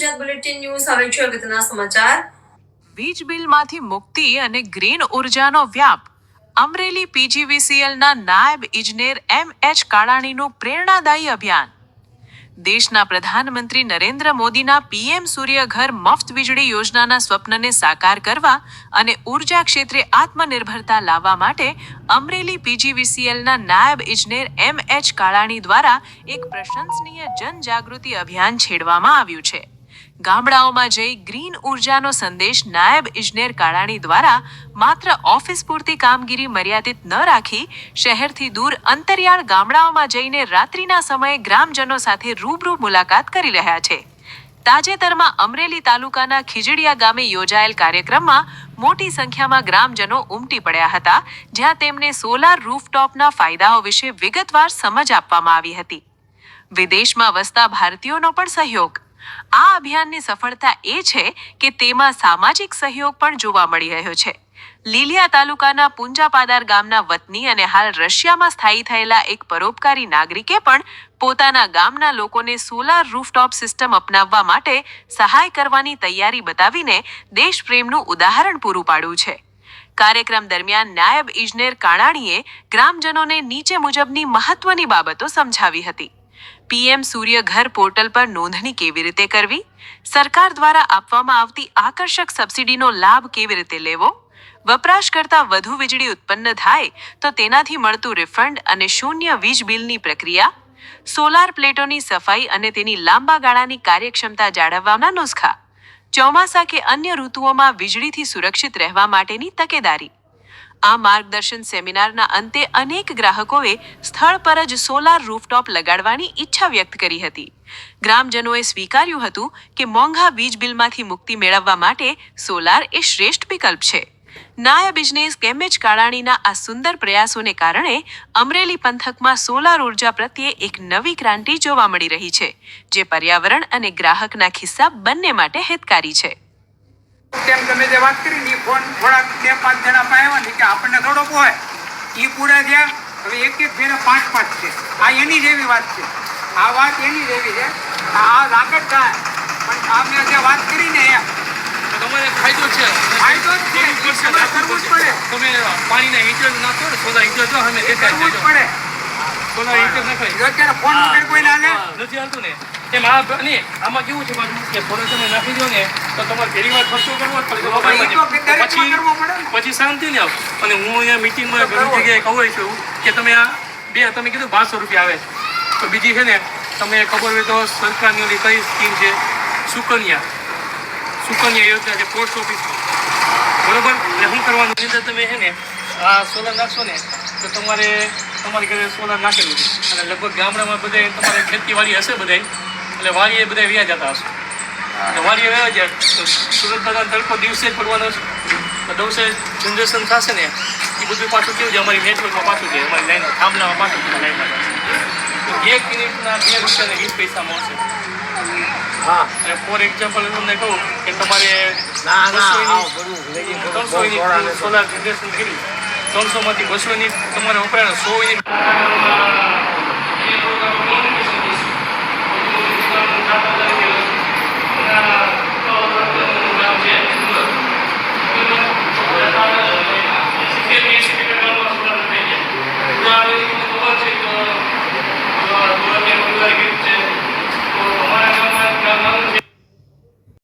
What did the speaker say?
Gujarat bulletin news હવે છે અગત્યના સમાચાર. વીજ બિલમાંથી મુક્તિ અને ગ્રીન ઉર્જાનો વ્યાપ. અમરેલી પીજીવીસીએલના નાયબ ઇજનેર એમ.એચ. કાળાણીનું પ્રેરણાદાયી અભિયાન. દેશના પ્રધાનમંત્રી નરેન્દ્ર મોદીના પીએમ સૂર્યઘર મફત વીજળી યોજનાના સ્વપ્નને સાકાર કરવા અને ઉર્જા ક્ષેત્રે આત્મનિર્ભરતા લાવવા માટે અમરેલી પીજીવીસીએલના નાયબ ઇજનેર એમ.એચ. કાળાણી દ્વારા એક પ્રશંસનીય જનજાગૃતિ અભિયાન છેડવામાં આવ્યું છે. ગામડાઓમાં જઈ ગ્રીન ઉર્જાનો સંદેશ નાયબ ઇજનેર કાળાણી દ્વારા માત્ર ઓફિસ પૂરતી કામગીરી મર્યાદિત ન રાખી શહેરથી દૂર અંતરિયાળ ગામડાઓમાં જઈને રાત્રિના સમયે ગ્રામજનો સાથે રૂબરૂ મુલાકાત કરી રહ્યા છે. તાજેતરમાં અમરેલી તાલુકાના ખીજડીયા ગામે યોજાયેલ કાર્યક્રમમાં મોટી સંખ્યામાં ગ્રામજનો ઉમટી પડ્યા હતા, જ્યાં તેમને સોલાર રૂફટોપના ફાયદાઓ વિશે વિગતવાર સમજ આપવામાં આવી હતી. વિદેશમાં વસતા ભારતીયોનો પણ સહયોગ. આ અભિયાનની સફળતા એ છે કે તેમાં સામાજિક સહયોગ પણ જોવા મળી રહ્યો છે. લીલિયા તાલુકાના પુંજાપાદાર ગામના વતની અને હાલ રશિયામાં સ્થાયી થયેલા એક પરોપકારી નાગરિકે પણ પોતાના ગામના લોકોને સોલાર રૂફટોપ સિસ્ટમ અપનાવવા માટે સહાય કરવાની તૈયારી બતાવીને દેશપ્રેમનું ઉદાહરણ પૂરું પાડ્યું છે. કાર્યક્રમ દરમિયાન નાયબ ઇજનેર કાળાણીએ ગ્રામજનોને નીચે મુજબની મહત્વની બાબતો સમજાવી હતી. પીએમ સૂર્યઘર પોર્ટલ પર નોંધણી કેવી રીતે કરવી, સરકાર દ્વારા આપવામાં આવતી આકર્ષક સબસિડીનો લાભ કેવી રીતે લેવો, વપરાશ કરતાં વધુ વીજળી ઉત્પન્ન થાય તો તેનાથી મળતું રિફંડ અને શૂન્ય વીજ બિલની પ્રક્રિયા, સોલાર પ્લેટોની સફાઈ અને તેની લાંબા ગાળાની કાર્યક્ષમતા જાળવવાના નુસ્ખા, ચોમાસા કે અન્ય ઋતુઓમાં વીજળીથી સુરક્ષિત રહેવા માટેની તકેદારી. આ માર્ગદર્શન સેમિનારના અંતે અનેક ગ્રાહકોએ સ્થળ પર જ સોલાર રૂફટોપ લગાડવાની ઈચ્છા વ્યક્ત કરી હતી. ગ્રામજનોએ સ્વીકાર્યું હતું કે મોંઘા વીજ બિલમાંથી મુક્તિ મેળવવા માટે સોલાર એ શ્રેષ્ઠ વિકલ્પ છે. નાયબ ઇજનેર એમ.એચ. કાળાણીના આ સુંદર પ્રયાસોને કારણે અમરેલી પંથકમાં સોલાર ઉર્જા પ્રત્યે એક નવી ક્રાંતિ જોવા મળી રહી છે, જે પર્યાવરણ અને ગ્રાહકના ખિસ્સા બંને માટે હિતકારી છે. તેમ તમે જે વાત કરી ને ફોન થોડાક 2-5 જણા પાયા ને કે આપણને થોડો હોય એ પૂરા થયા. હવે એક ફેરે 5 છે. આ એની જેવી વાત છે. આ વાત એની જેવી છે. આ લાગત થાય પણ આપણે જે વાત કરી ને તમારે ફાયદો છે. ફાયદો જ છે. કરવું જ પડે. તમે પાણીના હીટર નાખો ને સોલાર હીટર જો અમે કરવું જ પડે. સોલાર હીટર નાખો અત્યારે ફોન વગર કોઈ ના લે નથી હાલતું ને. એમ આમાં કેવું છે કે થોડો તમે નાખી દો ને તો તમારે પહેલી વાર ખર્ચો કરવો જ પડે, પછી શાંતિ ને આવ. અને હું અહીંયા મિટિંગમાં ઘણી જગ્યાએ કહું છું કે તમે તમે કીધું 500 રૂપિયા આવે તો બીજી છે ને તમે ખબર હોય તો સરકારની ઓલી કઈ સ્કીમ છે સુકન્યા યોજના છે પોસ્ટ ઓફિસની, બરોબર. એટલે શું કરવાનું અંદર તમે છે ને આ સોલાર નાખશો ને તો તમારી ઘરે સોલાર નાખેલું છે અને લગભગ ગામડામાં બધે તમારે ખેતીવાડી હશે બધા, એટલે વાડીએ બધા વ્યા જતા હશે. એટલે વાડીએ વ્યા જાય તો સુરત દાદા તડકો દિવસે જ પડવાનો છે. તો દિવસે જનરેશન થશે ને એ બધું પાછું કેવું છે અમારી નેટવર્કમાં પાછું છે, અમારી લાઈન થાંભલામાં પાછું લાઈનમાં જશે. 1 મિનિટના 2 રૂપિયા ને 20 પૈસા મળશે. હા, એટલે ફોર એક્ઝામ્પલ તમને કહું કે તમારે 300 યુનિટ સોલાર જનરેશન કરી, 300માંથી 200 યુનિટ તમારે વપરાય, 100 યુનિટ